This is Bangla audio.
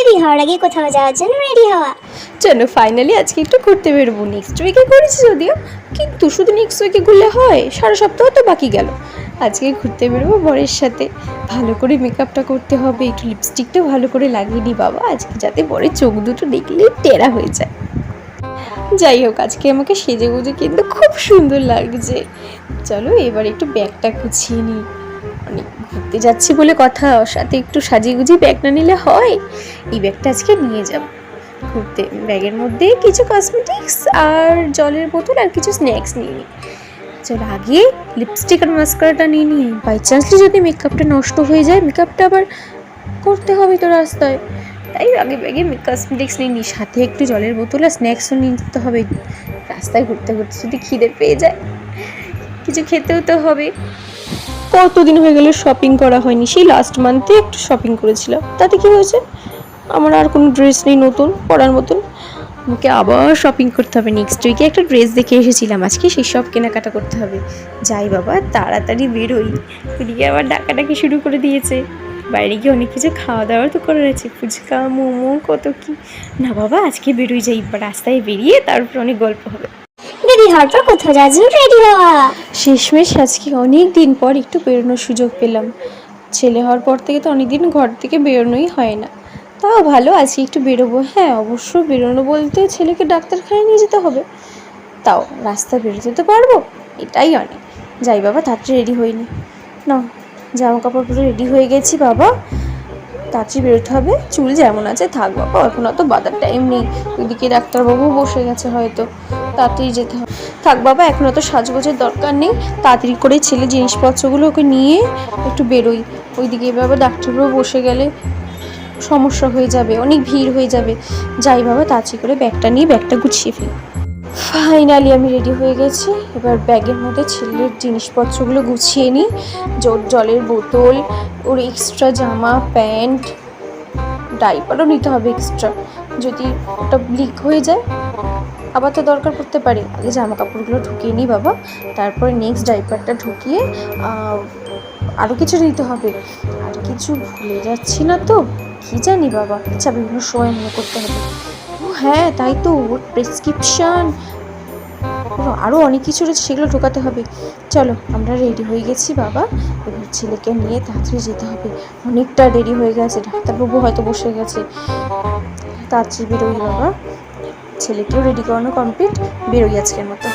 দেরি হওয়ার আগে কোথাও যাওয়ার জন্য রেডি হওয়া। চলো ফাইনালি আজকে একটু ঘুরতে বেরোবো। নেক্সট উইকে করেছি যদিও, কিন্তু শুধু নেক্সট উইকে ঘুরলে হয়? সারা সপ্তাহ তো বাকি গেল। আজকে ঘুরতে বেরোবো বরের সাথে। ভালো করে মেকআপটা করতে হবে, একটু লিপস্টিকটা ভালো করে লাগিয়ে নি বাবা আজকে, যাতে বরের চোখ দুটো দেখলেই টেরা হয়ে যায়। যাই হোক, আজকে আমাকে সেজে গুজে কিন্তু খুব সুন্দর লাগছে। চলো এবার একটু ব্যাগটা গুছিয়ে নিই। অনেক ঘুরতে যাচ্ছি বলে কথা, সাথে একটু সাজিয়ে গুজিয়ে ব্যাগ না নিলে হয়? এই ব্যাগটা আজকে নিয়ে যাব ঘুরতে। ব্যাগের মধ্যে কিছু কসমেটিক্স আর জলের বোতল আর কিছু স্ন্যাক্স নিয়ে নিই। চলো আগে লিপস্টিক আর মাস্কারাটা নিয়ে নিই, বাই চান্সলি যদি মেকআপটা নষ্ট হয়ে যায়, মেকআপটা আবার করতে হবে তো রাস্তায়, তাই আগে ব্যাগে কসমেটিক্স নিয়ে নিই, সাথে একটু জলের বোতল আর স্ন্যাক্সও নিয়ে নিতে হবে। রাস্তায় ঘুরতে ঘুরতে যদি খিদে পেয়ে যায়, কিছু খেতেও তো হবে। কতদিন হয়ে গেল শপিং করা হয়নি, সেই লাস্ট মান্থে একটু শপিং করেছিলাম, তাতে কি হয়েছে? আমার আর কোনো ড্রেস নেই নতুন পরার মতন, আমাকে আবার শপিং করতে হবে। নেক্সট উইকে একটা ড্রেস দেখে এসেছিলাম, আজকে সেই সব কেনাকাটা করতে হবে। যাই বাবা তাড়াতাড়ি বেরোই। এদিকে আবার ডাকাডাকি শুরু করে দিয়েছে, বাইরে গিয়ে অনেক কিছু খাওয়া দাওয়া তো করার আছে, ফুচকা মোমো কত কি। না বাবা আজকে বেরোই, যাই রাস্তায় বেরিয়ে তারপর অনেক গল্প হবে। দেরি হওয়ার পর কোথাও যাওয়ার জন্য রেডি হওয়া। শেষমেশ আজকে অনেক দিন পর একটু বেরোনোর সুযোগ পেলাম। ছেলে হওয়ার পর থেকে তো অনেক দিন ঘর থেকে বেরোনোই হয় না, তাও ভালো আজকে একটু বেরোবো। হ্যাঁ অবশ্য বেরোনো বলতে ছেলেকে ডাক্তারখানায় নিয়ে যেতে হবে, তাও রাস্তায় বেরোতে তো পারবো, এটাই অনেক। যাই বাবা তাড়াতাড়ি রেডি হইনি, না জামা কাপড় পুরো রেডি হয়ে গেছি বাবা, তাড়াতাড়ি বেরোতে হবে। চুল যেমন আছে থাক বাবা, এখন অত বাঁধার টাইম নেই। ওইদিকে ডাক্তারবাবু বসে গেছে হয়তো, তাড়াতাড়ি যেতে হবে। থাক বাবা এখন অত সাজগোজের দরকার নেই, তাড়াতাড়ি করে ছেলে জিনিসপত্রগুলো ওকে নিয়ে একটু বেরোই। ওইদিকে বাবা ডাক্তারবাবু বসে গেলে সমস্যা হয়ে যাবে, অনেক ভিড় হয়ে যাবে। যাই বাবা তাড়াতাড়ি করে ব্যাগটা নিয়ে ব্যাগটা গুছিয়ে ফেলি। ফাইনালি আমি রেডি হয়ে গেছি, এবার ব্যাগের মধ্যে ছেলের জিনিসপত্রগুলো গুছিয়ে নিই। জলের বোতল, ওর এক্সট্রা জামা প্যান্ট, ডাইপারও নিতে হবে এক্সট্রা, যদি ওটা লিক হয়ে যায় আবার তো দরকার পড়তে পারে। আগে জামা কাপড়গুলো ঢুকিয়ে নিই বাবা, তারপরে নেক্সট ডাইপারটা ঢুকিয়ে আরও কিছু নিতে হবে। আর কিছু ভুলে যাচ্ছি না তো, কী জানি বাবা, আচ্ছা বিভিন্ন সময় মনে করতে হবে। ও হ্যাঁ তাই তো, ওর প্রেসক্রিপশান, আরও অনেক কিছু রয়েছে, সেগুলো ঢোকাতে হবে। চলো আমরা রেডি হয়ে গেছি বাবা, এবার ছেলেকে নিয়ে তাড়াতাড়ি যেতে হবে, অনেকটা দেরি হয়ে গেছে, ডাক্তারবাবু হয়তো বসে গেছে। তাড়াতাড়ি বেরোই বাবা, ছেলেকেও রেডি করানো কমপ্লিট, বেরোই আজকের মতো।